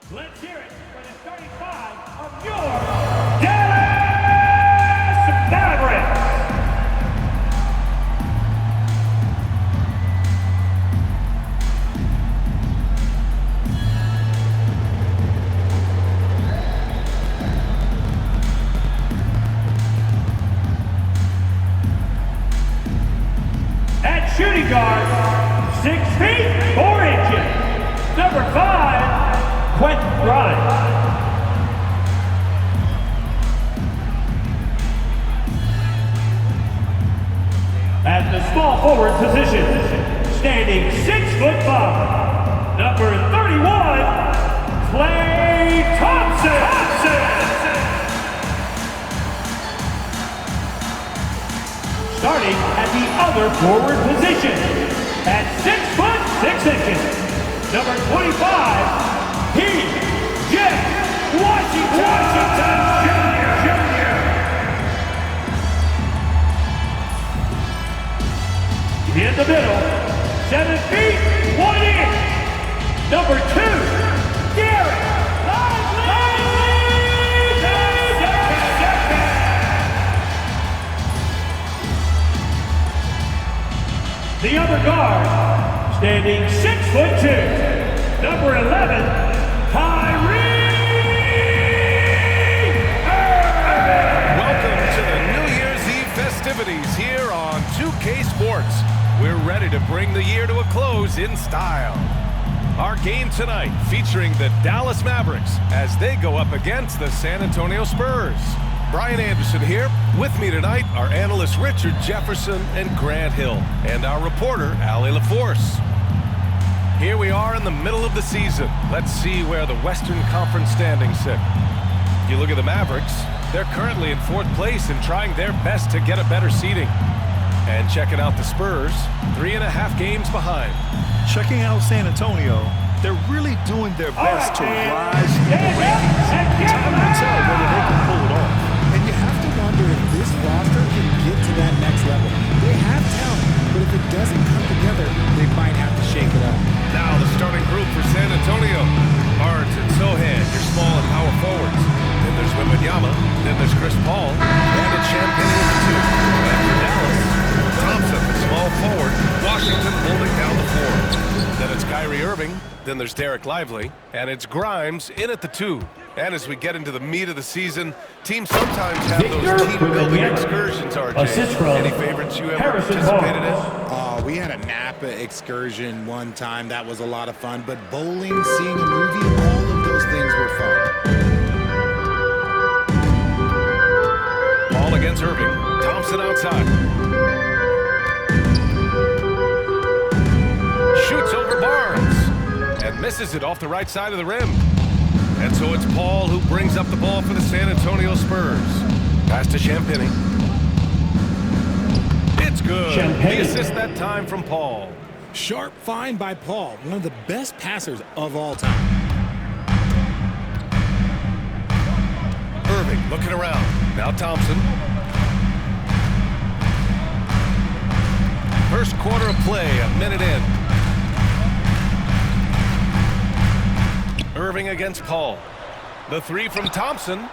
Let's hear it for the 35 of your Dallas Mavericks. At shooting guard, 6 feet 4 inches, number 5, Quentin Grimes. At the small forward position, standing 6'5", number 31, Klay Thompson. Starting at the other forward position, at 6'6" number 25, P.J. Washington Jr. In the middle, 7 feet 1 inch, number 2, Garrett The other guard, standing 6'2", number 11, Welcome to the New Year's Eve festivities here on 2K Sports. We're ready to bring the year to a close in style. Our game tonight featuring the Dallas Mavericks as they go up against the San Antonio Spurs. Brian Anderson here. With me tonight are analysts Richard Jefferson and Grant Hill, and our reporter, Allie LaForce. Here we are in the middle of the season. Let's see where the Western Conference standings sit. You look at the Mavericks, they're currently in 4th place and trying their best to get a better seeding. And checking out the Spurs, 3.5 games behind. Checking out San Antonio, they're really doing their best to rise in the rankings. Time will tell whether they can pull it off. And you have to wonder if this roster can get to that next level. They have talent, but if it doesn't come together, they might have to shake it up. Now the starting group for San Antonio. Barnes and Sohan, your small and power forwards. Then there's Wembanyama. Then there's Chris Paul. And it's Champagne with the 2. And for Dallas, Thompson, the small forward. Washington holding down the 4. Then it's Kyrie Irving. Then there's Derek Lively. And it's Grimes in at the 2. And as we get into the meat of the season, teams sometimes have those team-building excursions, RJ. Any favorites you ever participated in? We had a Napa excursion one time. That was a lot of fun. But bowling, seeing a movie, all of those things were fun. Ball against Irving. Thompson outside. Shoots over Barnes. And misses it off the right side of the rim. And so it's Paul who brings up the ball for the San Antonio Spurs. Pass to Champagne. It's good. The assist that time from Paul. Sharp find by Paul, one of the best passers of all time. Irving looking around. Now Thompson. First quarter of play, a minute in. Irving against Paul. The 3 from Thompson.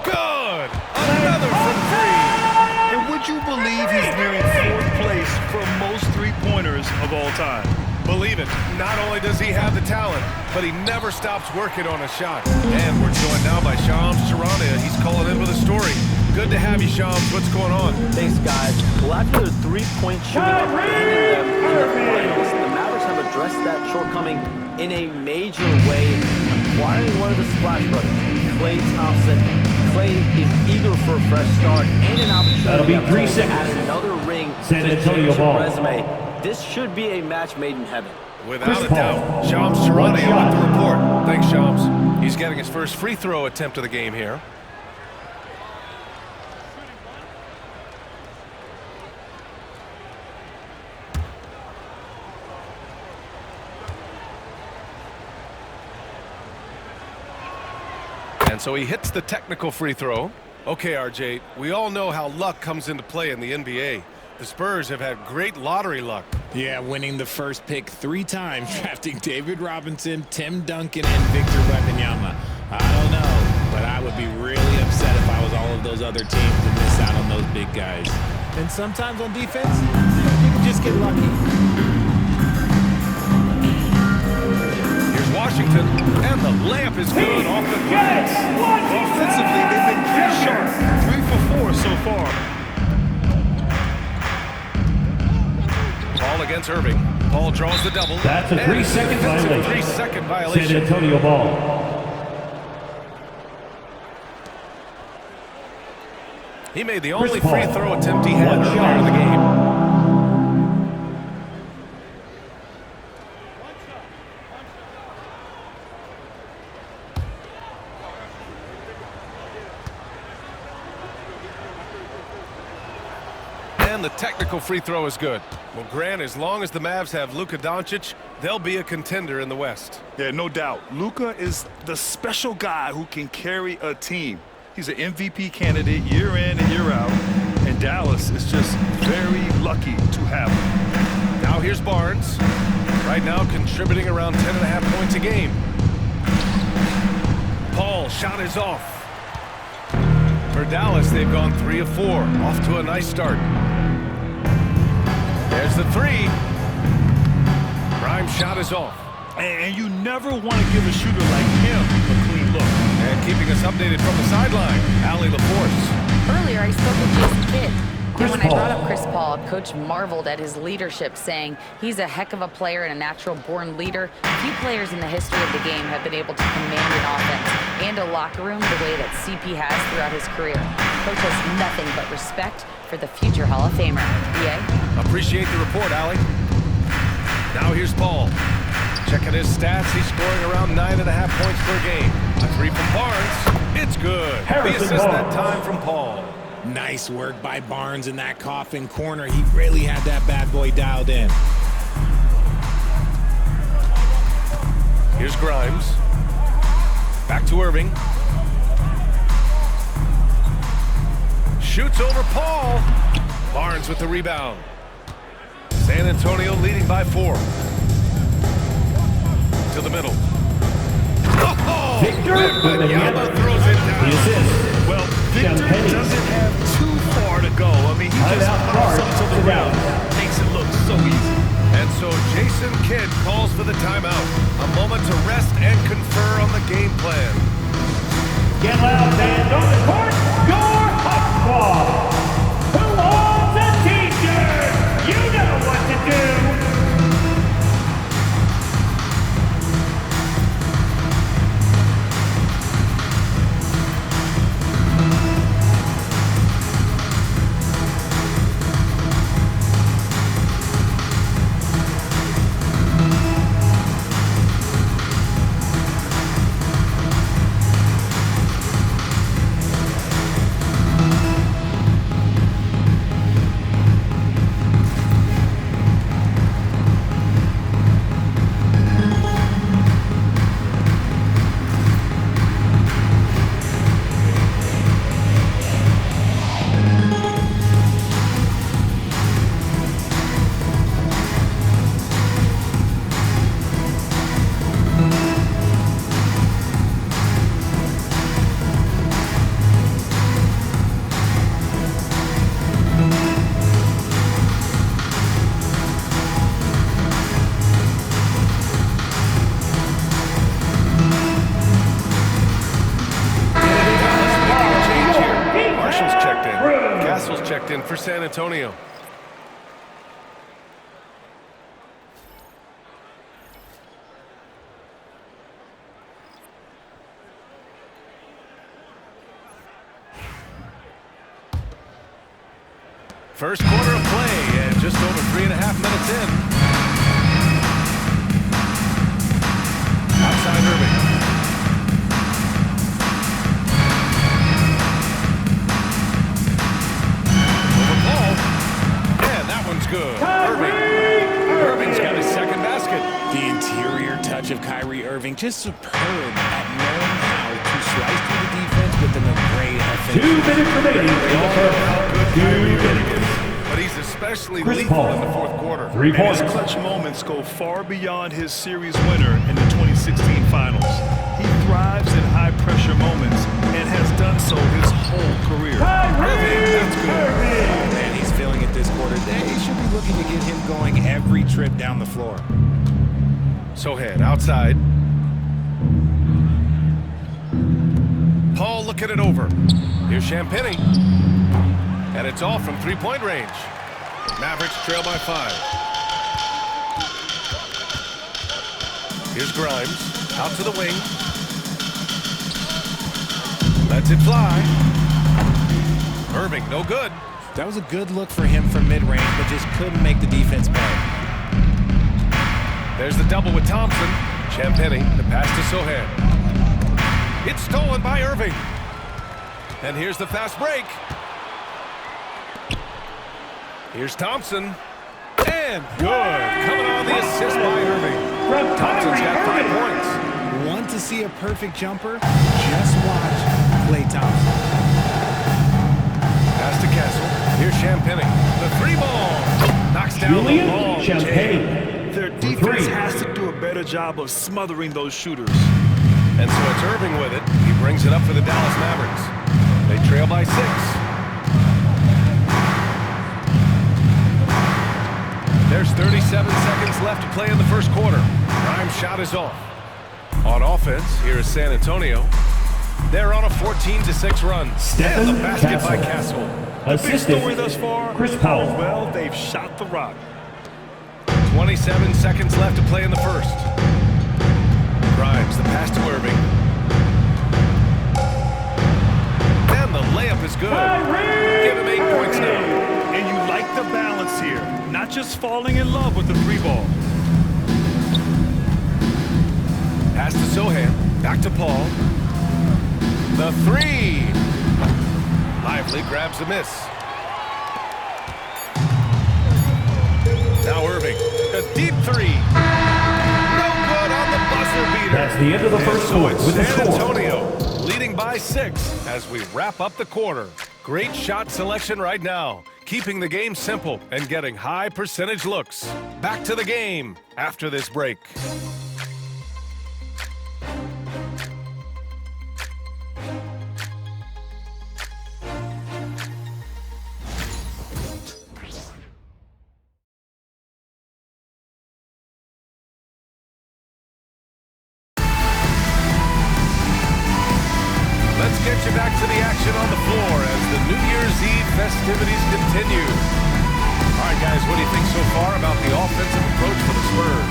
Good! Another from 3. And would you believe he's nearing 4th place for most three-pointers of all time? Believe it. Not only does he have the talent, but he never stops working on a shot. And we're joined now by Shams Charania. He's calling in with a story. Good to have you, Shams. What's going on? Thanks, guys. Well, after their three-point shooting abandoned them in the finals, the Mavericks have addressed that shortcoming in a major way, acquiring one of the Splash Brothers, Klay Thompson. Klay is eager for a fresh start and an opportunity to add another ring to his championship resume. This should be a match made in heaven. Without a doubt. Shams Charania with the report. Thanks, Shams. He's getting his first free throw attempt of the game here. And so he hits the technical free throw. Okay, RJ, we all know how luck comes into play in the NBA. The Spurs have had great lottery luck. Yeah, winning the first pick 3 times, drafting David Robinson, Tim Duncan, and Victor Wembanyama. I don't know, but I would be really upset if I was all of those other teams to miss out on those big guys. And sometimes on defense, you can just get lucky. Here's Washington, and the layup is good off the glass. Offensively, they've been pretty sharp. 3 for 4 so far. Paul against Irving. Paul draws the double. That's a 3-second violation. 3-second violation. San Antonio ball. He made the only free throw attempt he had earlier in the game. And the technical free throw is good. Well, Grant, as long as the Mavs have Luka Doncic, they'll be a contender in the West. Yeah, no doubt. Luka is the special guy who can carry a team. He's an MVP candidate year in and year out, and Dallas is just very lucky to have him. Now here's Barnes. Right now contributing around 10.5 points a game. Paul, shot is off. For Dallas, they've gone 3 of 4. Off to a nice start. There's the 3. Grimes' shot is off. And you never want to give a shooter like him a clean look. And keeping us updated from the sideline, Allie LaForce. Earlier, I spoke with Jason Kidd. And when I Paul. brought up Chris Paul, Coach marveled at his leadership, saying he's a heck of a player and a natural-born leader. Few players in the history of the game have been able to command an offense and a locker room the way that CP has throughout his career. Coach has nothing but respect for the future Hall of Famer. EA? Appreciate the report, Allie. Now here's Paul. Checking his stats, he's scoring around 9.5 points per game. A 3 from Barnes. It's good. The Harrison assist that Barnes. time from Paul. Nice work by Barnes in that coffin corner. He really had that bad boy dialed in. Here's Grimes. Back to Irving. Shoots over Paul. Barnes with the rebound. San Antonio leading by 4. To the middle. Oh! Victor Wembanyama throws it down. The assist. Well, Victor doesn't have too far to go. I mean, he just pops up to the rim. Makes it look so easy. And so Jason Kidd calls for the timeout. A moment to rest and confer on the game plan. Get loud, fans. On the court, your hot squad. Who owns a t-shirt? You know what to do. Checked in for San Antonio. First quarter of play and just over 3.5 minutes in. Outside Irving. Good. Irving's got his second basket. The interior touch of Kyrie Irving, just superb at knowing how to slice through the defense within a great offense. 2 minutes remaining in the first. 2 minutes. But he's the especially Chris lethal Paul. in the fourth quarter. 3 And points. his clutch moments go far beyond his series winner in the 2016 finals. He thrives in high-pressure moments and has done so his whole career. That's good. Oh, man, he's feeling it this quarter. They should be looking to get him going every trip down the floor. Sohan outside. Paul looking it over. Here's Champagny. And it's off from three-point range. Mavericks trail by 5. Here's Grimes. Out to the wing. Lets it fly. Irving, no good. That was a good look for him from mid-range, but just couldn't make the defense pay. There's the double with Thompson. Champagny, the pass to Sohan. It's stolen by Irving. And here's the fast break. Here's Thompson. And good. Coming on the assist by Irving. Thompson's got 5 points. Want to see a perfect jumper? Just watch Klay Thompson. Pass to Castle. Here's Champagny. The 3-ball. Knocks down Julian the long Champagny. jam. Their defense has to do a better job of smothering those shooters. And so it's Irving with it. He brings it up for the Dallas Mavericks. They trail by 6. There's 37 seconds left to play in the first quarter. Grimes' shot is off. On offense, here is San Antonio. They're on a 14-6 run. Stephen And the basket Castle. by Castle. The big Assisted. story thus far, Chris how Paul. well they've shot the rock. 27 seconds left to play in the first. Grimes, the pass to Irving. And the layup is good. Give him 8 points now. And you like the balance here, not just falling in love with the 3-ball. Pass to Sohan. Back to Paul. The 3. Lively grabs the miss. Now Irving. A deep 3. No good on the buzzer beater. That's the end of the And first so quarter it's with the San score. Antonio leading by 6 as we wrap up the quarter. Great shot selection right now, keeping the game simple and getting high percentage looks. Back to the game after this break. Let's get you back to the action on the floor as the New Year's Eve festivities continue. All right, guys, what do you think so far about the offensive approach for the Spurs?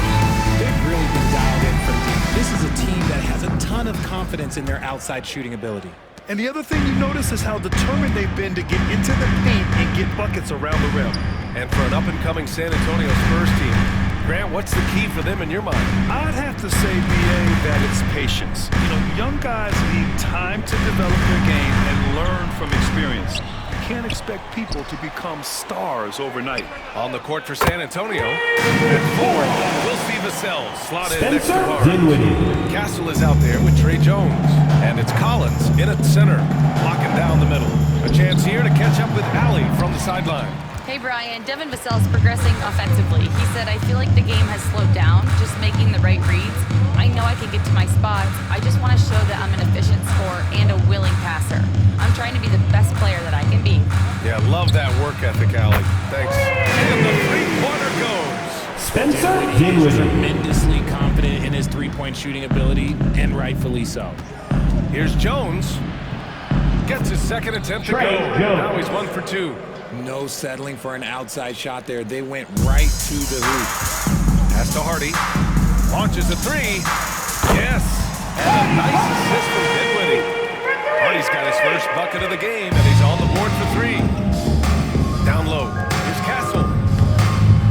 They've really been dialed in from deep. This is a team that has a ton of confidence in their outside shooting ability. And the other thing you notice is how determined they've been to get into the paint and get buckets around the rim. And for an up-and-coming San Antonio Spurs team, Grant, what's the key for them in your mind? I'd have to say, B.A., that it's patience. You know, young guys need time to develop their game and learn from experience. You can't expect people to become stars overnight. On the court for San Antonio, at 4, we'll see Vassell slotted next to Spencer Barnes. Dinwiddie. Castle is out there with Trey Jones. And it's Collins in at center, blocking down the middle. A chance here to catch up with Allie from the sideline. Hey, Brian, Devin Vassell's progressing offensively. He said, I feel like the game has slowed down, just making the right reads. I know I can get to my spots. I just want to show that I'm an efficient scorer and a willing passer. I'm trying to be the best player that I can be. Yeah, love that work ethic, Allie. Thanks. And the three-pointer goes. Spencer He's Dinwiddie. tremendously confident in his three-point shooting ability, and rightfully so. Here's Jones. Gets his second attempt to go. Trey Jones. Now he's 1 for 2. No settling for an outside shot there. They went right to the hoop. Pass to Hardy. Launches a 3. Yes. And a nice assist from Dinwiddie. Hardy's got his first bucket of the game, and he's on the board for 3. Down low. Here's Castle.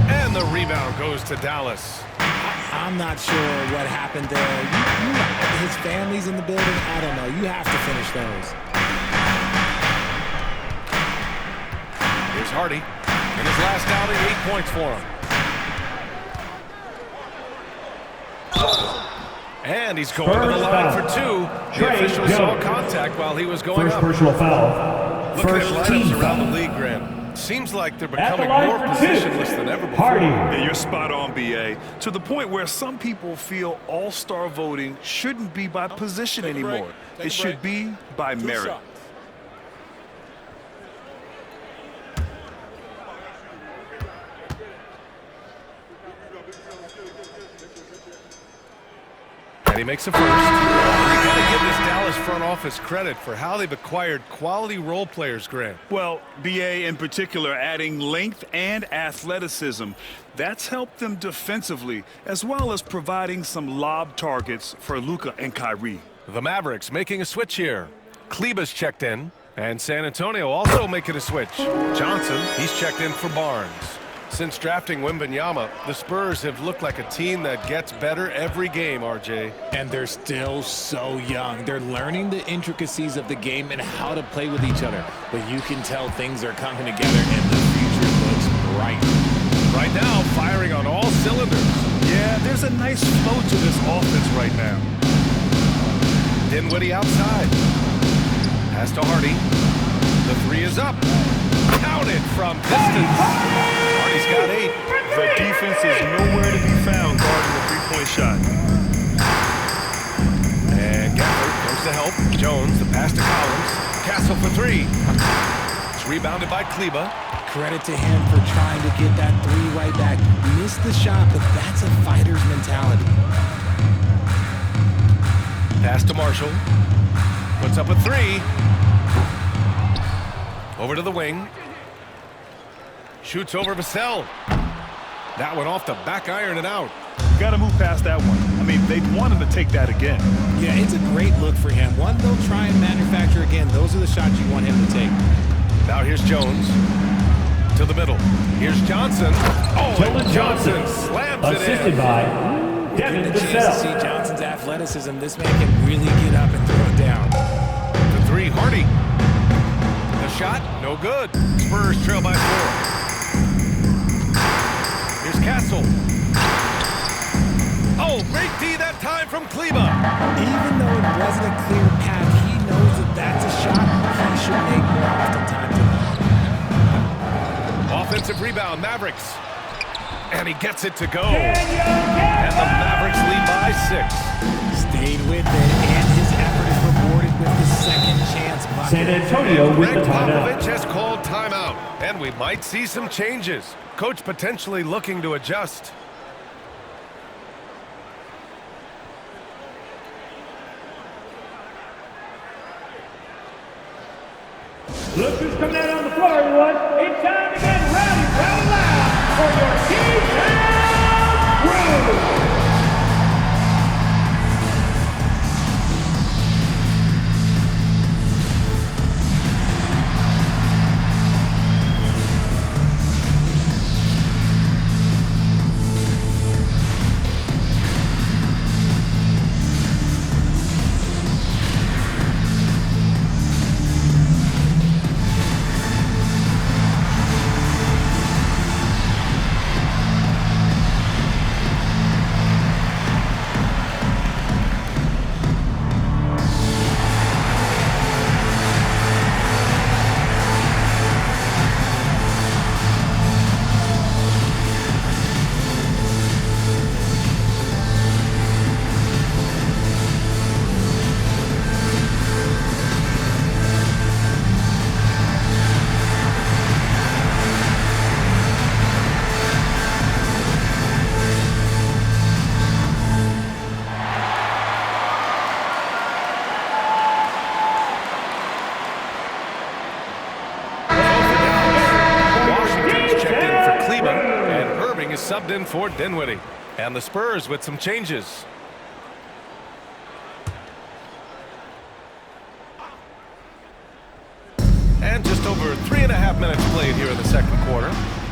And the rebound goes to Dallas. I'm not sure what happened there. His family's in the building. I don't know. You have to finish those. Here's Hardy. In his last outing, 8 points for him. And he's going to the line for 2. The Trey official saw Jones. contact while he was going First up. personal foul. Looking at First lineups team around foul. the league, Grant. Seems like they're At the becoming line more for two, positionless than ever before. Hardy. Yeah, you're spot on, BA. To the point where some people feel all-star voting shouldn't be by position anymore. It should be by merit. And he makes a first. You got to give this Dallas front office credit for how they've acquired quality role players, Grant. Well, BA in particular adding length and athleticism. That's helped them defensively, as well as providing some lob targets for Luka and Kyrie. The Mavericks making a switch here. Kleba's checked in, and San Antonio also making a switch. Johnson, he's checked in for Barnes. Since drafting Wembanyama, the Spurs have looked like a team that gets better every game, RJ. And they're still so young. They're learning the intricacies of the game and how to play with each other. But you can tell things are coming together and the future looks bright. Right now, firing on all cylinders. Yeah, there's a nice flow to this offense right now. Dinwiddie outside. Pass to Hardy. The three is up. Counted from distance. Hardy's got 8. The defense is nowhere to be found guarding the three-point shot. And Gafford comes to help. Jones, the pass to Collins. Castle for 3. It's rebounded by Kleba. Credit to him for trying to get that 3 right back. Missed the shot, but that's a fighter's mentality. Pass to Marshall. Puts up a 3. Over to the wing. Shoots over Vassell. That one off the back iron and out. Got to move past that one. I mean, they want him to take that again. Yeah, it's a great look for him. One they'll try and manufacture again. Those are the shots you want him to take. Now here's Jones. To the middle. Here's Johnson. Oh, Keldon and Johnson Johnson, slams it assisted in. by Getting Devin the chance to see Vassell. Johnson's athleticism, this man can really get up and throw it down. The 3, Hardy. The shot, no good. Spurs trail by 4. Here's Castle. Oh, great D that time from Kleba. Even though it wasn't a clear path, he knows that that's a shot he should make more oftentimes than not. Offensive rebound, Mavericks. And he gets it to go. And the Mavericks lead by 6. Stayed with it, and his effort is rewarded with the second chance bucket. San Antonio with the Greg timeout. Popovich has called timeout, and we might see some changes. Coach potentially looking to adjust. Look who's coming out on the floor, everyone. It's time to get rowdy, rowdy loud for your T-Town Crew. Subbed in for Dinwiddie. And the Spurs with some changes. And just over 3.5 minutes played here in the second quarter.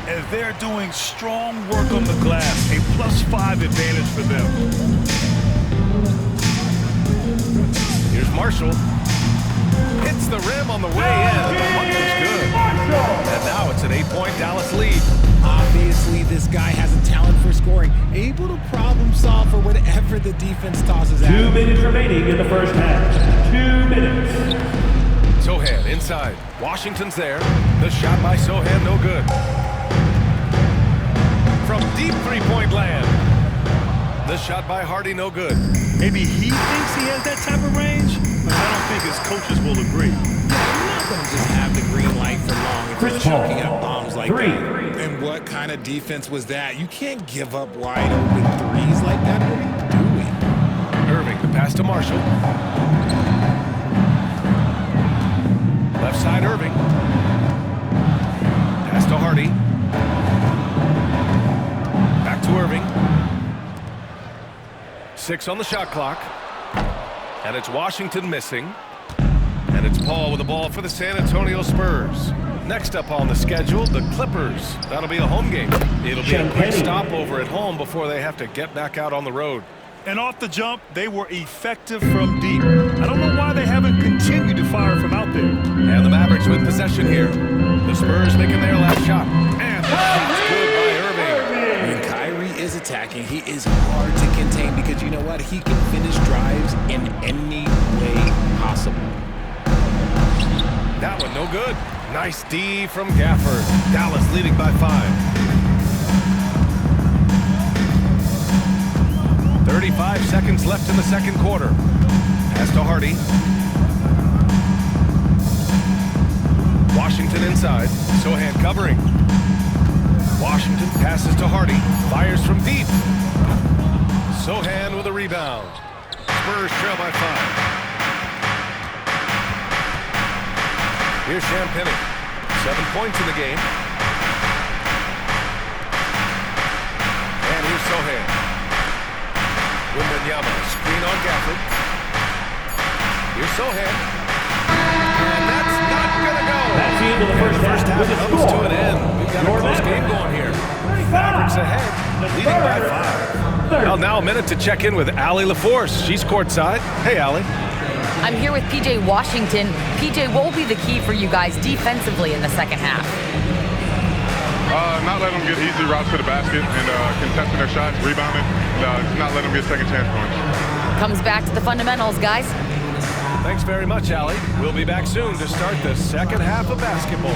And they're doing strong work on the glass. A +5 advantage for them. Here's Marshall. Hits the rim on the way in. The bunker's good. And now it's an 8-point Dallas lead. Obviously, this guy has a talent for scoring, able to problem solve for whatever the defense tosses at him. 2 minutes remaining in the first half. 2 minutes. Sohan inside. Washington's there. The shot by Sohan, no good. From deep three-point land. The shot by Hardy, no good. Maybe he thinks he has that type of range, but I don't think his coaches will agree. You're not going to just have the green light for long if you're chucking up bombs like that. And what kind of defense was that? You can't give up wide open threes like that. What are you doing? Irving, the pass to Marshall. Left side, Irving. Pass to Hardy. Back to Irving. 6 on the shot clock. And it's Washington missing. And it's Paul with the ball for the San Antonio Spurs. Next up on the schedule, the Clippers. That'll be a home game. It'll be a quick stopover at home before they have to get back out on the road. And off the jump, they were effective from deep. I don't know why they haven't continued to fire from out there. And the Mavericks with possession here. The Spurs making their last shot. And the shot's good by Irving. When Kyrie is attacking, he is hard to contain because you know what? He can finish drives in any way possible. That one no good. Nice D from Gafford. Dallas leading by 5. 35 seconds left in the second quarter. Pass to Hardy. Washington inside. Sohan covering. Washington passes to Hardy. Fires from deep. Sohan with a rebound. Spurs trail by 5. Here's Champagny. 7 points in the game. And here's Sohan. Wembanyama, screen on Gafford. Here's Sohan. And that's not going to go. That's the end of the first half. Comes to an end. We've got a close game going here. Mavericks ahead, leading by 5. Well, now a minute to check in with Allie LaForce. She's courtside. Hey, Allie. I'm here with PJ Washington. PJ, what will be the key for you guys defensively in the second half? Not letting them get easy routes to the basket and contesting their shots, rebounding, just not letting them get second chance points. Comes back to the fundamentals, guys. Thanks very much, Allie. We'll be back soon to start the second half of basketball.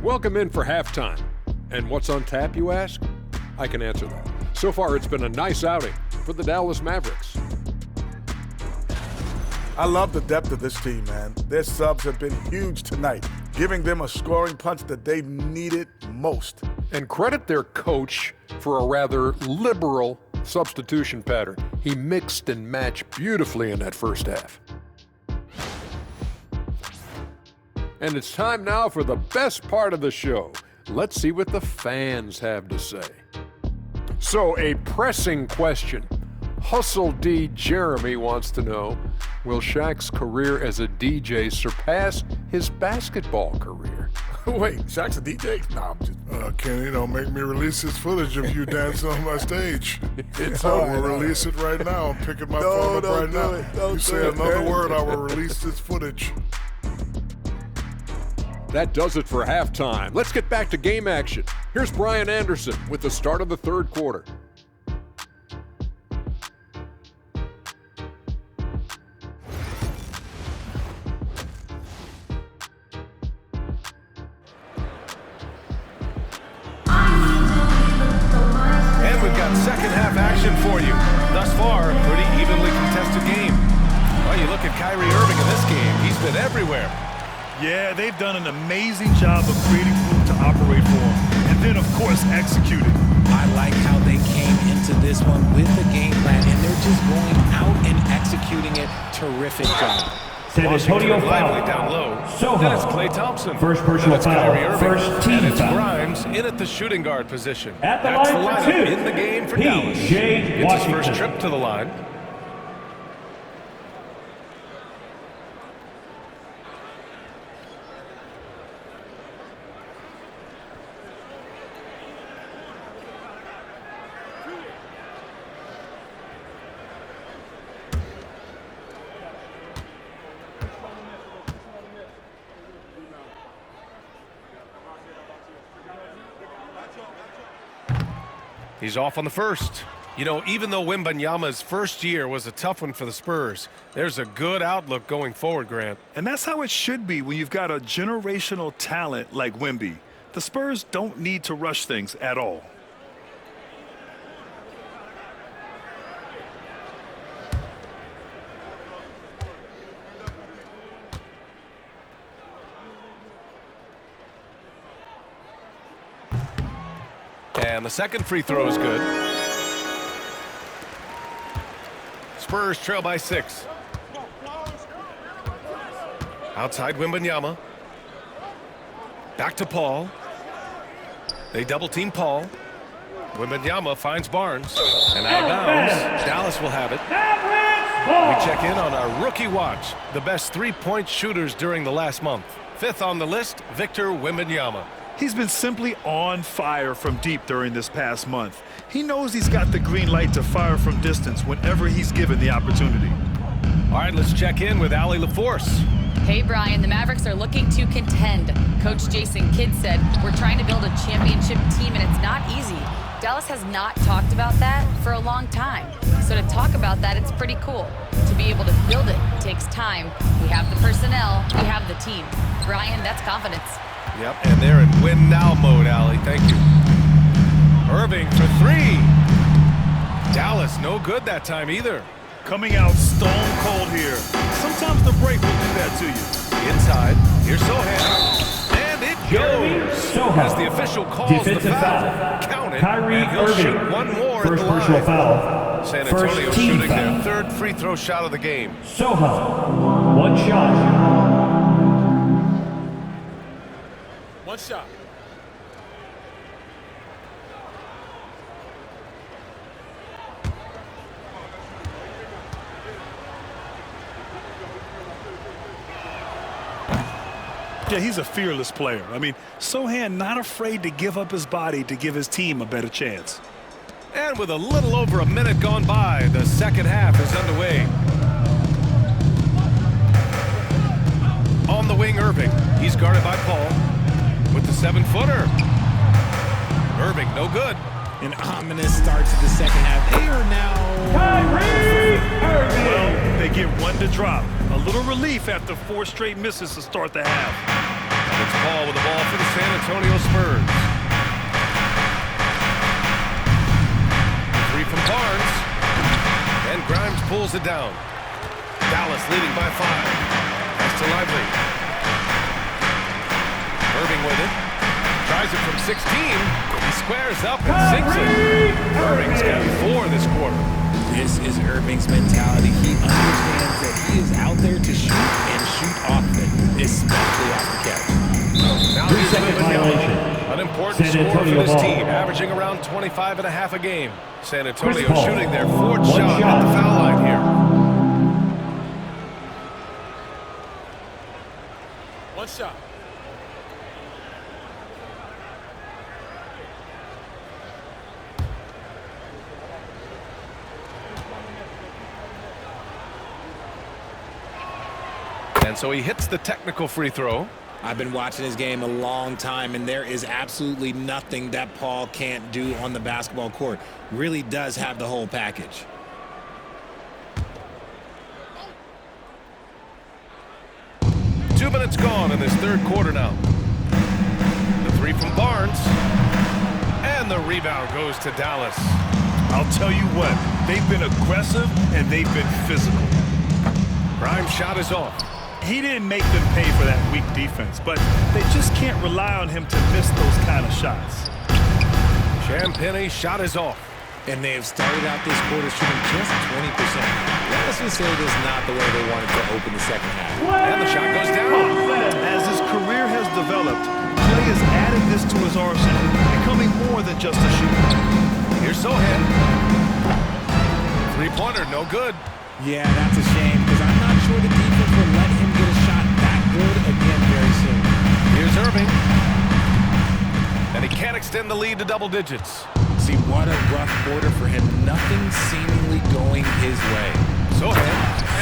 Welcome in for halftime. And what's on tap, you ask? I can answer that. So far, it's been a nice outing for the Dallas Mavericks. I love the depth of this team, man. Their subs have been huge tonight, giving them a scoring punch that they've needed most. And credit their coach for a rather liberal substitution pattern. He mixed and matched beautifully in that first half. And it's time now for the best part of the show. Let's see what the fans have to say. So, a pressing question. Hustle D. Jeremy wants to know, will Shaq's career as a DJ surpass his basketball career? Wait, Shaq's a DJ? Nah, I'm just... Kenny, don't make me release this footage of you dancing on my stage. It's I all will right. release it right now. I'm picking my phone up right now. You say another word, I will release this footage. That does it for halftime. Let's get back to game action. Here's Brian Anderson with the start of the third quarter. And we've got second half action for you. Thus far, a pretty evenly contested game. Well, you look at Kyrie Irving in this game. He's been everywhere. Yeah, they've done an amazing job of creating room to operate for him. And then, of course, executing. I like how they came into this one with the game plan, and they're just going out and executing it. Terrific job. San Antonio lively foul. down low. Soho. Then it's Klay Thompson. First personal Then it's Kyrie foul. Irving. First team and it's foul. Grimes in at the shooting guard position. At the That's the line for lineup two. in the game for PJ Dallas. It's his Washington. first trip to the line. He's off on the first. You know, even though Wembanyama's first year was a tough one for the Spurs, there's a good outlook going forward, Grant. And that's how it should be when you've got a generational talent like Wemby. The Spurs don't need to rush things at all. And the second free throw is good. Spurs trail by 6. Outside Wembanyama. Back to Paul. They double team Paul. Wembanyama finds Barnes. And out of bounds. Dallas will have it. We check in on our rookie watch. The best three-point shooters during the last month. 5th on the list, Victor Wembanyama. He's been simply on fire from deep during this past month. He knows he's got the green light to fire from distance whenever he's given the opportunity. All right, let's check in with Allie LaForce. Hey, Brian, the Mavericks are looking to contend. Coach Jason Kidd said, we're trying to build a championship team, and it's not easy. Dallas has not talked about that for a long time. So to talk about that, it's pretty cool. To be able to build it takes time. We have the personnel, we have the team. Brian, that's confidence. Yep, and they're in win now mode, Allie. Thank you. Irving for 3. Dallas, no good that time either. Coming out stone cold here. Sometimes the break will do that to you. Inside, here's Sohan. And it goes. As the official calls the foul. Count it. Kyrie and he'll Irving. shoot one more First at the personal line. foul. San First Antonio team shooting foul. their 3rd free throw shot of the game. Sohan, 1 shot. One shot. Yeah, he's a fearless player. I mean, Sohan not afraid to give up his body to give his team a better chance. And with a little over a minute gone by, the second half is underway. On the wing, Irving. He's guarded by Paul with the 7-footer. Irving, no good. An ominous start to the second half. They are now... Kyrie Irving. Well, they get 1 to drop. A little relief after 4 straight misses to start the half. It's Paul with the ball for the San Antonio Spurs. 3 from Barnes. And Grimes pulls it down. Dallas leading by 5. Pass to Lively. Irving with it. Tries it from 16. He squares up and sinks it. Irving's got 4 this quarter. This is Irving's mentality. He understands that he is out there to shoot and shoot often, especially off the catch. Now 3-second violation. An important San score for Antonio this ball. team, averaging around 25.5 a game. San Antonio Paul. shooting their 4th 1 shot shot. at the foul line here. One shot. And so he hits the technical free throw. I've been watching his game a long time, and there is absolutely nothing that Paul can't do on the basketball court. Really does have the whole package. Two minutes gone in this 3rd quarter now. The 3 from Barnes. And the rebound goes to Dallas. I'll tell you what, they've been aggressive and they've been physical. Grimes' shot is off. He didn't make them pay for that weak defense, but they just can't rely on him to miss those kind of shots. Champagne's shot is off. And they have started out this quarter shooting just 20%. Let's just say this is not the way they wanted to open the second half. And the shot goes down. As his career has developed, Clay has added this to his arsenal, becoming more than just a shooter. Here's Sohan. 3-pointer, no good. Yeah, that's a shame, because I'm not sure the defense will let him get a shot that good again very soon. Here's Irving. And he can't extend the lead to double digits. See, what a rough quarter for him. Nothing seemingly going his way. Sohan.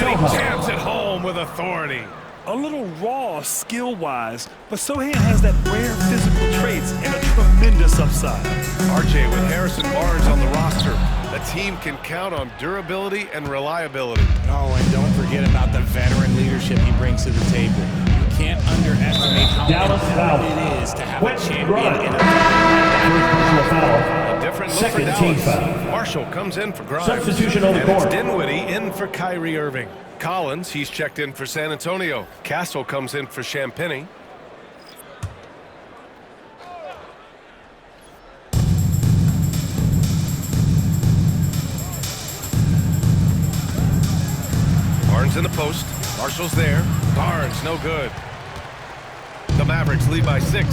And he jams it home with authority. A little raw skill-wise, but Sohan has that rare physical traits and a tremendous upside. RJ, with Harrison Barnes on the roster, a team can count on durability and reliability. Oh, and don't forget about the veteran leadership he brings to the table. You can't underestimate how important it is to have a champion in a A different look for Dallas. Marshall comes in for Grimes. Substitution on the and court. It's Dinwiddie in for Kyrie Irving. Collins, he's checked in for San Antonio. Castle comes in for Champagny. Barnes in the post. Marshall's there. Barnes, no good. The Mavericks lead by 6.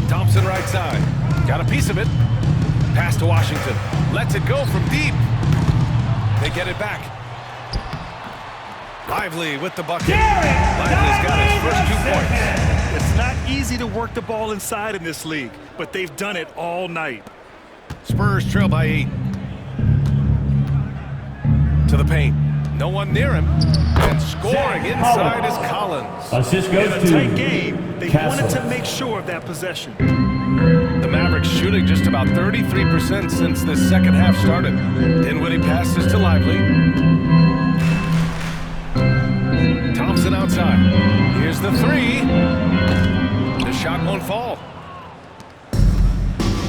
Thompson right side. Got a piece of it. Pass to Washington. Lets it go from deep. They get it back. Lively with the bucket. Lively's got his first 2 points. It's not easy to work the ball inside in this league, but they've done it all night. Spurs trail by 8. To the paint. No one near him. And scoring inside is Collins. Assist goes In a to tight game, they Castle. wanted to make sure of that possession. The Mavericks shooting just about 33% since the second half started. Dinwiddie passes to Lively. Thompson outside. Here's the 3. The shot won't fall.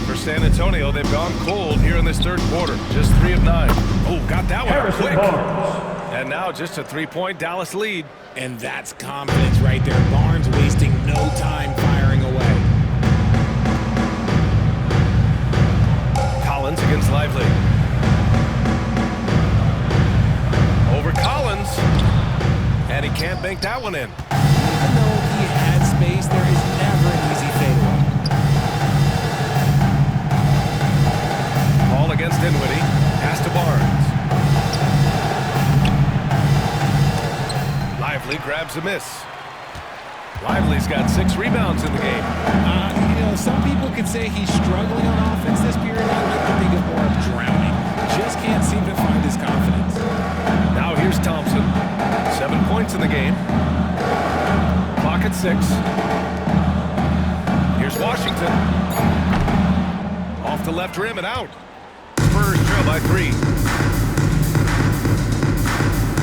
For San Antonio, they've gone cold here in this third quarter. Just 3 of 9. Oh, got that one up Harrison quick. Barnes. And now just a 3-point Dallas lead. And that's confidence right there. Barnes wasting no time firing away. Collins against Lively. Over Collins. And he can't bank that one in. Even though he had space, there is never an easy fadeaway. Ball against Dinwiddie. Pass to Barnes. Lively grabs a miss. Lively's got 6 rebounds in the game. Some people could say he's struggling on offense this period. I like to think of more of drowning. Just can't seem to find his confidence. Now here's Thompson. 7 points in the game. Clock at 6. Here's Washington. Off the left rim and out. Spurs trail by 3.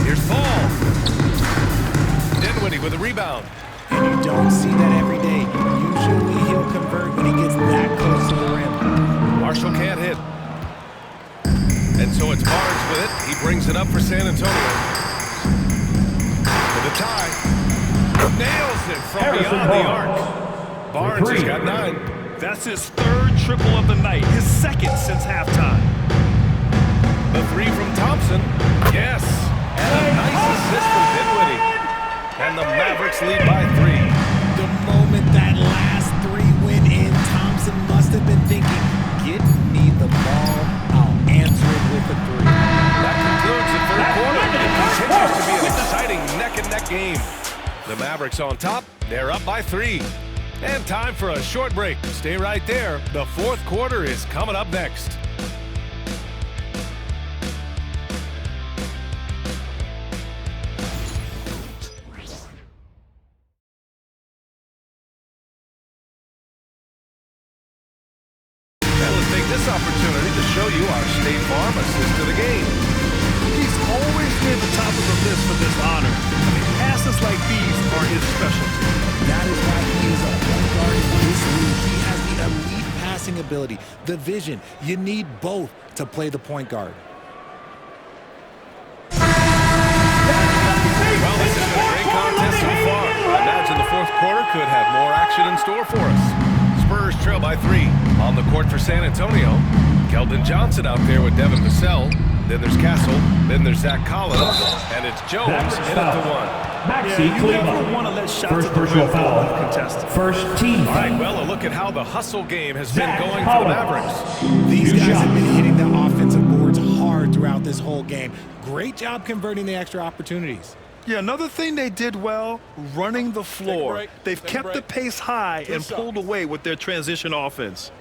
Here's Paul. Dinwiddie with a rebound. And you don't see that every day. Usually he'll convert when he gets that close to the rim. Marshall can't hit. And so it's Barnes with it. He brings it up for San Antonio. For the tie. Nails it from Harrison beyond the Barnes. arc. Barnes has got 9. That's his 3rd triple of the night, his 2nd since halftime. The 3 from Thompson. Yes. And a nice assist from Dinwiddie. And the Mavericks lead by 3. The moment that last 3 went in, Thompson must have been thinking, get me the ball, I'll answer it with a 3. That concludes the third quarter. It continues to be an exciting neck-and-neck game. The Mavericks on top. They're up by 3. And time for a short break. Stay right there. The fourth quarter is coming up next. This opportunity to show you our State Farm assist to the game. He's always near the top of the list for this honor. Passes like these are his specialty. That is why he is a point guard in this league. He has the elite passing ability, the vision. You need both to play the point guard. Well, this has been a great contest so far. I imagine the fourth quarter could have more action in store for us. Spurs trail by 3. On the court for San Antonio, Keldon Johnson out there with Devin Vassell. Then there's Castle. Then there's Zach Collins. And it's Jones in at the 1. Maxi You never want to let shots First at the personal rim go foul. uncontested. First team All right, foul. well, a look at how the hustle game has been Zach going for the Collins. Mavericks. These guys have been hitting the offensive boards hard throughout this whole game. Great job converting the extra opportunities. Yeah, another thing they did well, running the floor. They've kept the pace high and pulled away with their transition offense.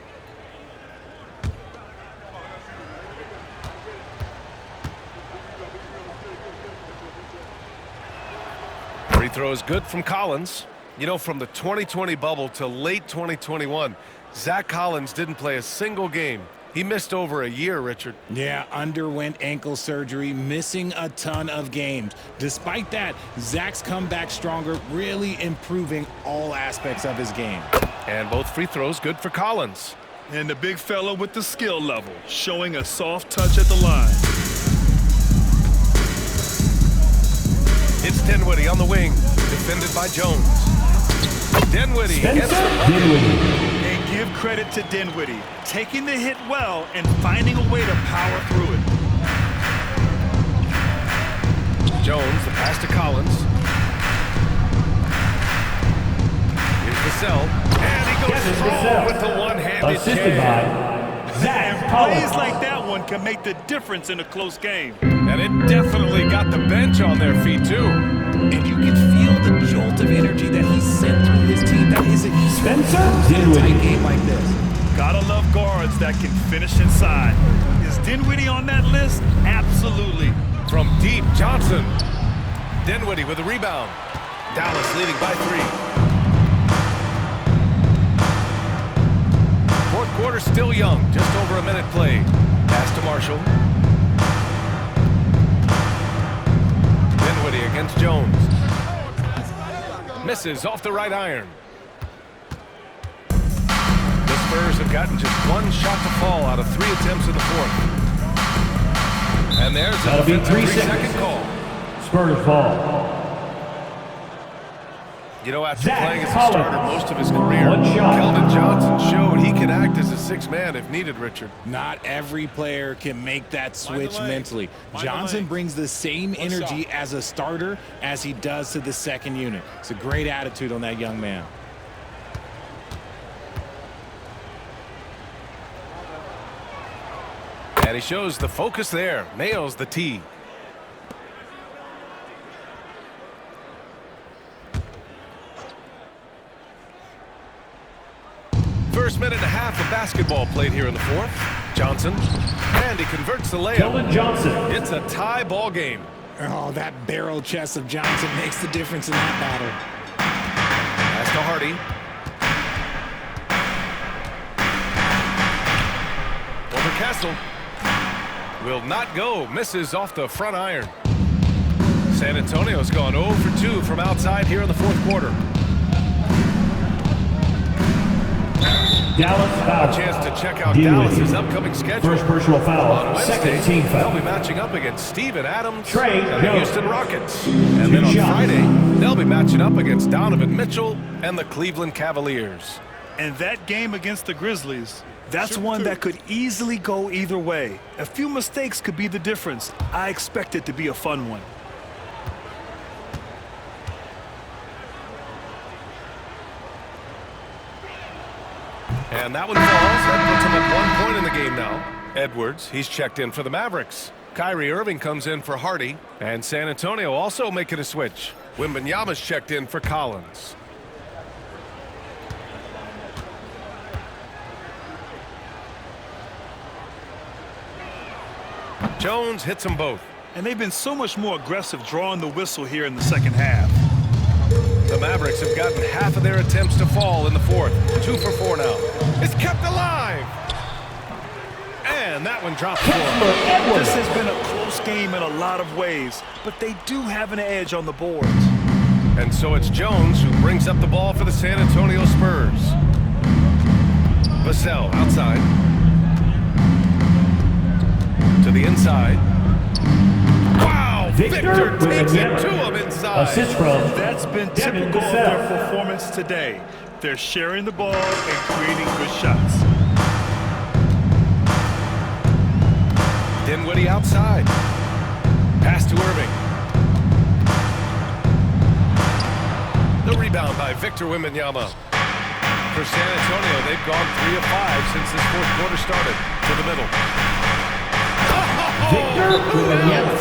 Free throw is good from Collins. You know, from the 2020 bubble to late 2021, Zach Collins didn't play a single game. He missed over a year, Richard. Yeah, underwent ankle surgery, missing a ton of games. Despite that, Zach's come back stronger, really improving all aspects of his game. And both free throws good for Collins. And the big fella with the skill level, showing a soft touch at the line. It's Dinwiddie on the wing, defended by Jones. Dinwiddie gets the bucket. And give credit to Dinwiddie, taking the hit well and finding a way to power through it. Jones, the pass to Collins. Here's Vassell, and he goes through with the one-handed assisted by Zach Collins. Plays like that one can make the difference in a close game. And it definitely got the bench on their feet, too. And you can feel the jolt of energy that he sent through his team. That is a huge tight game like this. Gotta love guards that can finish inside. Is Dinwiddie on that list? Absolutely. From deep, Johnson. Dinwiddie with a rebound. Dallas leading by 3. Fourth quarter still young, just over a minute played. Pass to Marshall. Dinwiddie against Jones. Misses off the right iron. The Spurs have gotten just one shot to fall out of 3 attempts in the fourth. And there's a 3-second call. Spurs ball. You know, after Zach playing as a Collins. starter most of his career, One shot. Keldon Johnson showed he can act as a 6th man if needed, Richard. Not every player can make that switch mentally. Johnson brings the same energy as a starter as he does to the second unit. It's a great attitude on that young man. And he shows the focus there. Nails the tee. First minute and a half of basketball played here in the fourth. Johnson, and he converts the layup. Keldon Johnson. It's a tie ball game. Oh, that barrel chest of Johnson makes the difference in that battle. Pass to Hardy. Over Castle. Will not go. Misses off the front iron. San Antonio's gone 0 for 2 from outside here in the fourth quarter. Dallas foul. A chance to check out Dinwiddie. Dallas's upcoming schedule. First personal foul. On Wednesday, Second team foul. they'll be matching up against Steven Adams Trey and the Jones. Houston Rockets. And then on shots. Friday, they'll be matching up against Donovan Mitchell and the Cleveland Cavaliers. And that game against the Grizzlies, that's one that could easily go either way. A few mistakes could be the difference. I expect it to be a fun one. And that one falls. That puts him at 1 point in the game now. Edwards, he's checked in for the Mavericks. Kyrie Irving comes in for Hardy. And San Antonio also making a switch. Wembanyama's checked in for Collins. Jones hits them both. And they've been so much more aggressive drawing the whistle here in the second half. The Mavericks have gotten half of their attempts to fall in the fourth. 2 for 4 now. It's kept alive. And that one drops for him. This has been a close game in a lot of ways, but they do have an edge on the boards. And so it's Jones who brings up the ball for the San Antonio Spurs. Vassell outside. To the inside. Wow! Victor takes it to him inside. Assist from That's been Devin typical of Vassell. their performance today. They're sharing the ball and creating good shots. Dinwiddie outside. Pass to Irving. The rebound by Victor Wembanyama. For San Antonio, they've gone 3 of 5 since this fourth quarter started. To the middle. Victor Wembanyama.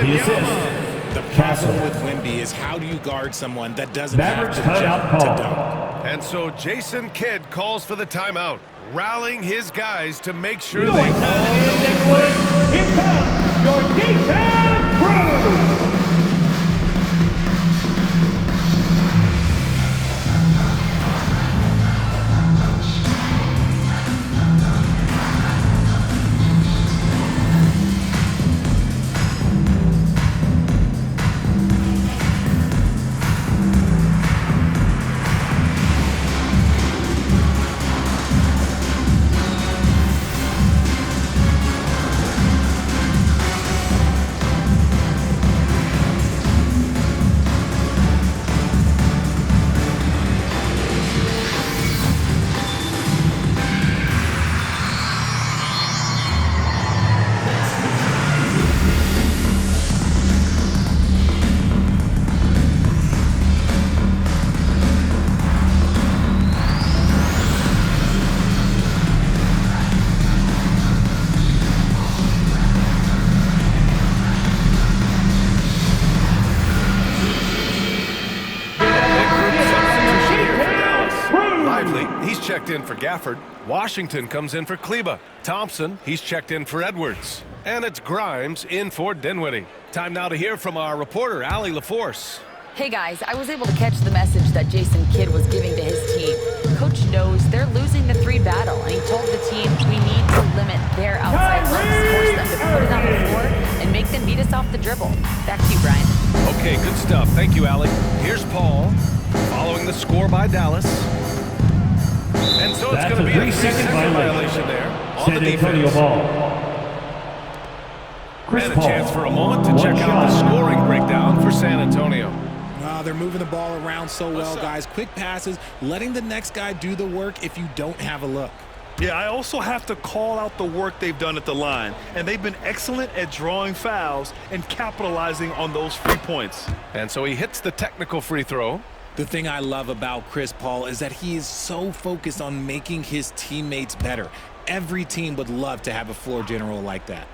The assist. The problem with Wemby is how do you guard someone that doesn't Mavericks have to timeout jump to call. dunk? And so Jason Kidd calls for the timeout, rallying his guys to make sure You they know all what time it is, know. Nicholas? Here comes your defense crew. checked in for Gafford. Washington comes in for Kleba. Thompson, he's checked in for Edwards. And it's Grimes in for Dinwiddie. Time now to hear from our reporter, Allie LaForce. Hey guys, I was able to catch the message that Jason Kidd was giving to his team. Coach knows they're losing the 3 battle, and he told the team we need to limit their outside looks, force them to put it on the floor, and make them beat us off the dribble. Back to you, Brian. Okay, good stuff. Thank you, Allie. Here's Paul, following the score by Dallas. And so it's going to be a 3-second violation there on the defense. And a chance for a moment to check out the scoring breakdown for San Antonio. They're moving the ball around so well, guys. Quick passes, letting the next guy do the work if you don't have a look. Yeah, I also have to call out the work they've done at the line. And they've been excellent at drawing fouls and capitalizing on those free points. And so he hits the technical free throw. The thing I love about Chris Paul is that he is so focused on making his teammates better. Every team would love to have a floor general like that.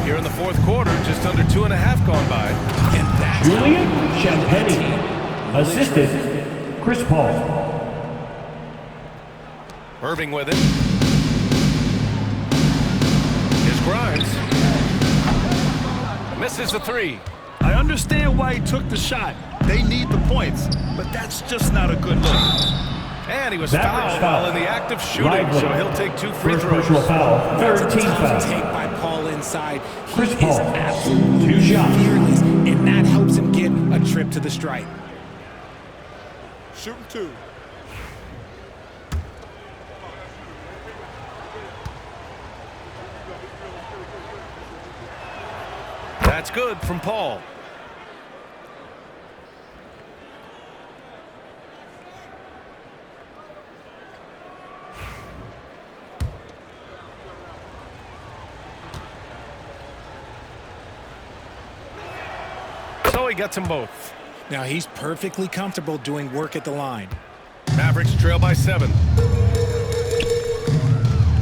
Here in the fourth quarter, just under 2.5 gone by. And that's Julian Champagny, assistant Chris Paul. Irving with it. Here's Grimes. Misses the 3. I understand why he took the shot. They need the points, but that's just not a good look. And he was fouled while in the act of shooting, so he'll take 2 free throws. Personal foul. That's a 13 tough foul. take by Paul inside. Chris He Paul. is absolutely 2 shots. fearless, and that helps him get a trip to the stripe. Shooting 2. That's good from Paul. So he gets them both. Now he's perfectly comfortable doing work at the line. Mavericks trail by 7.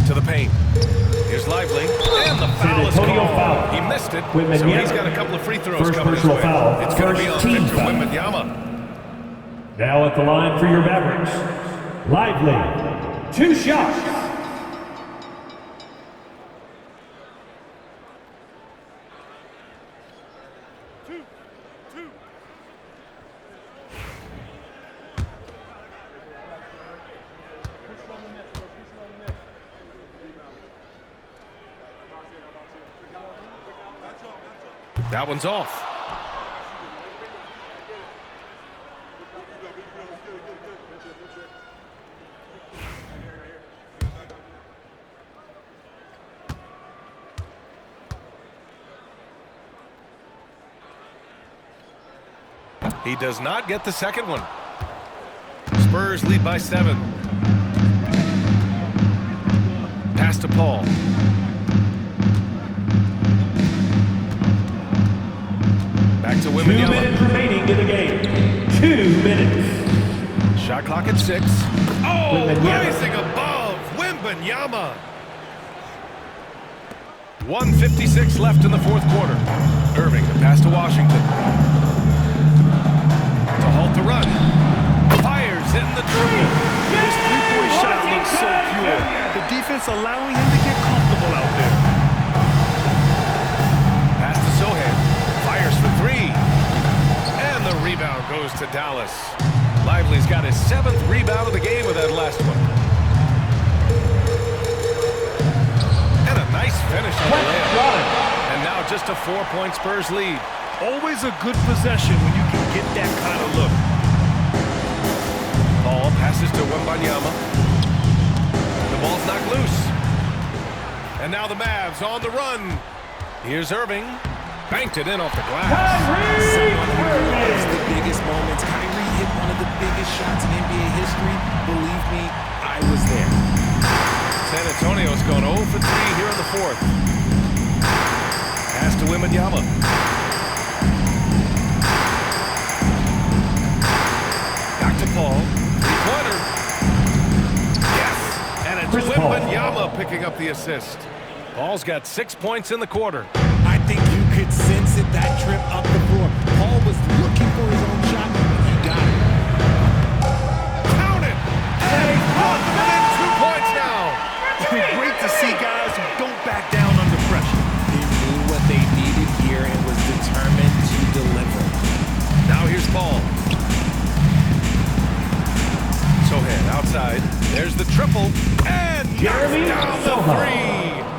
To the paint. Here's Lively. And the foul is called. He missed it, so he's got a couple of free throws coming his way. It's going to be on Victor Wembanyama. Now at the line for your Mavericks, Lively, 2 shots. That one's off. He does not get the second one. Spurs lead by 7. Pass to Paul. Back to Wembanyama. 2 minutes remaining in the game. 2 minutes. Shot clock at 6. Oh, rising above Wembanyama. 1:56 left in the fourth quarter. Irving, the pass to Washington. To halt the run. Fires in the tree. This three-point shot looks so pure. The defense allowing him to get comfortable out there. Pass to Sohan. Fires for 3. And the rebound goes to Dallas. Lively's got his 7th rebound of the game with that last one. And a nice finish on the layup. And now just a 4-point Spurs lead. Always a good possession when you can get that kind of look. Ball passes to Wembanyama. The ball's knocked loose. And now the Mavs on the run. Here's Irving. Banked it in off the glass. Someone who loves the biggest moments. Kyrie hit one of the biggest shots in NBA history. Believe me, I was there. San Antonio's gone 0 for 3 here in the fourth. Pass to Wembanyama. Back to Paul. Three-pointer. Yes! And it's Wembanyama picking up the assist. Paul's got 6 points in the quarter. I think you could sense it, that trip up the floor. Paul was looking for his own shot,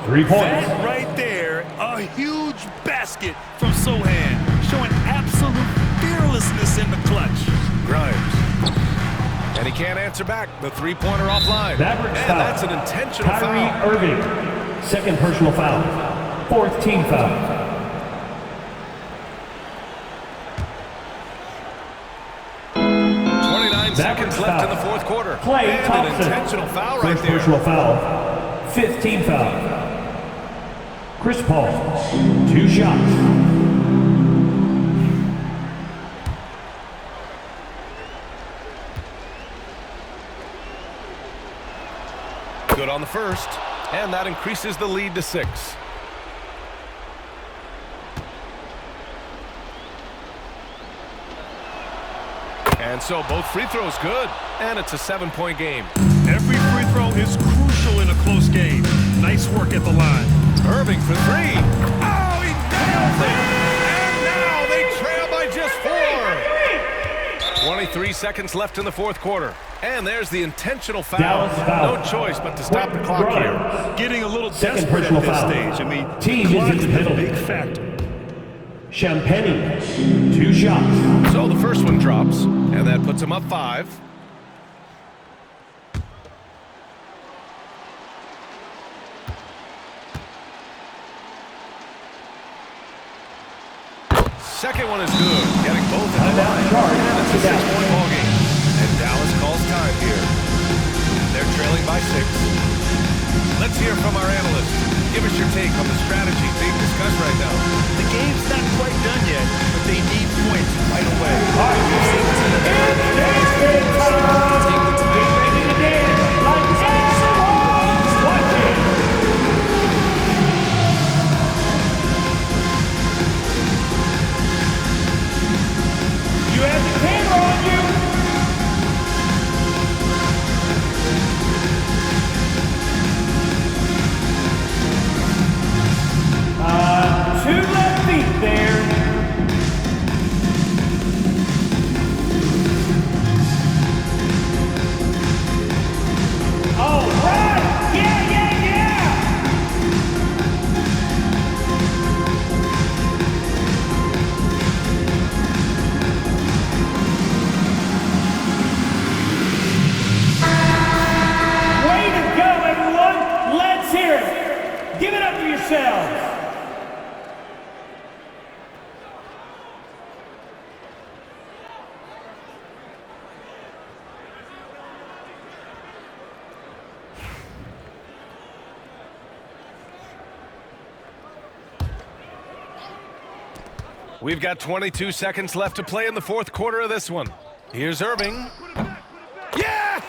3 points. That right there, a huge basket from Sohan, showing absolute fearlessness in the clutch. Grimes. And he can't answer back. The three-pointer offline. Mavericks And foul. that's an intentional Kyrie foul. Irving, 2nd personal foul. 4th team foul. Seconds left in the fourth quarter. Klay and Thompson. an intentional foul right 1st there. personal foul. 5th team foul. Chris Paul, 2 shots. Good on the first, and that increases the lead to 6. And so both free throws good, and it's a 7-point game. Every free throw is crucial in a close game. Nice work at the line. Irving for 3. Oh, he nails it! And now they trail by just 4. 23 seconds left in the fourth quarter. And there's the intentional foul. Dallas foul. No choice but to stop the clock here. Getting a little 2nd desperate personal at this foul. stage. I mean, Team clock is is in the a penalty. big factor. Champagny, 2 shots. So the first one drops, and that puts him up 5. Second one is good, getting both in the line. And it's a 6-point ball game. And Dallas calls time here. They're trailing by 6. Let's hear from our analyst. Give us your take on the strategy being discussed right now. The game's not quite done yet, but they need points right away. You have the camera on you. Two left feet there. All right. Yeah, yeah, yeah. Way to go, everyone. Let's hear it. Give it up for yourselves. We've got 22 seconds left to play in the fourth quarter of this one. Here's Irving. Yeah!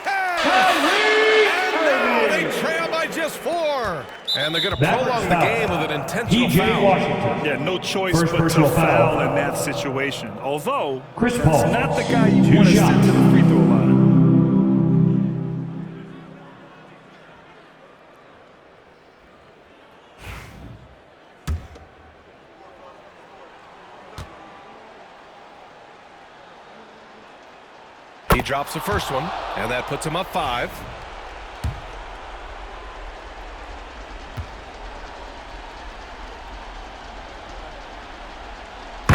And now they trail by just 4. And they're going to prolong the game with an intentional foul. Washington. Yeah, no choice First but to personal foul foul. in that situation. Although, Chris Paul. that's not the guy you 2 want to shots. send to the free throw line. He drops the first one, and that puts him up 5.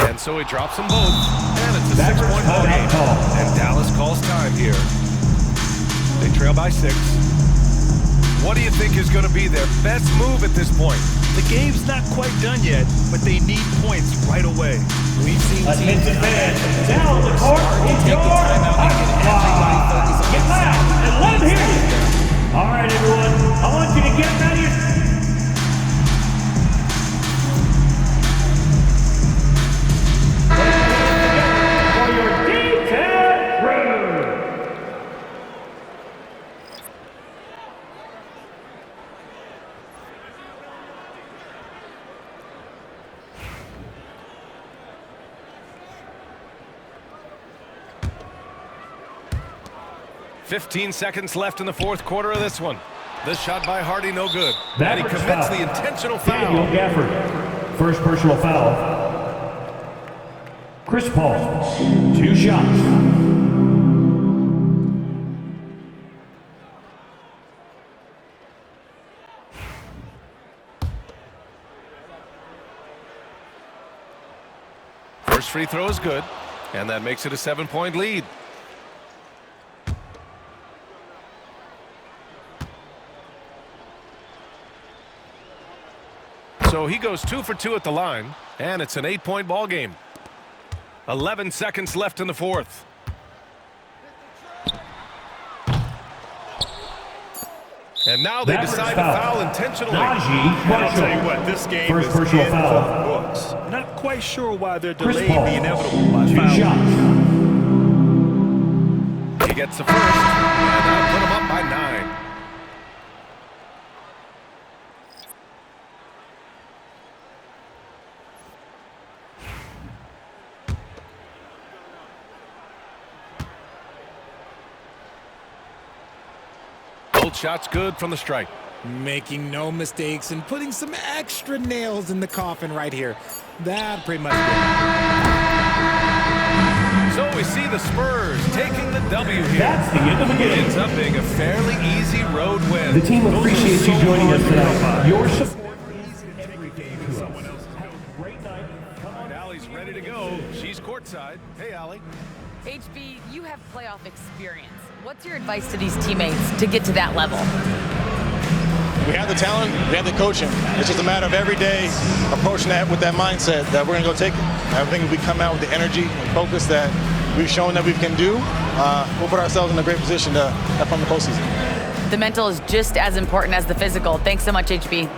And so he drops them both, and it's a 6-point ball game. And Dallas calls time here. They trail by 6. What do you think is going to be their best move at this point? The game's not quite done yet, but they need points right away. We've seen teams Attention that fans, have now on the court is take your the timeout and get everybody focused on Get loud and let them hear you. All right, everyone, I want you to get ready. For your detailed room. "15 seconds left in the fourth quarter of this one. This shot by Hardy, no good. And he Mavericks commits foul. the intentional Daniel foul. Gafford, first personal foul. Chris Paul, 2 shots. First free throw is good, and that makes it a 7-point lead. So he goes 2 for 2 at the line, and it's an 8-point ball game. 11 seconds left in the fourth. And now they decide to foul intentionally. I'll tell you what, this game is in the books. Not quite sure why they're delaying the inevitable by fouling. He gets the first, and that'll put him up by 9. Both shots good from the stripe. Making no mistakes and putting some extra nails in the coffin right here. That pretty much So we see the Spurs taking the W here. That's the end of the game. It ends up being a fairly easy road win. The team appreciates you joining us tonight. Your support is everything to us. Have a great night. Come on. Allie's ready to go. She's courtside. Hey, Allie. HB, you have playoff experience. What's your advice to these teammates to get to that level? We have the talent, we have the coaching. It's just a matter of every day approaching that with that mindset that we're going to go take it. I think if we come out with the energy and focus that we've shown that we can do, we'll put ourselves in a great position to have fun the postseason. The mental is just as important as the physical. Thanks so much, HB.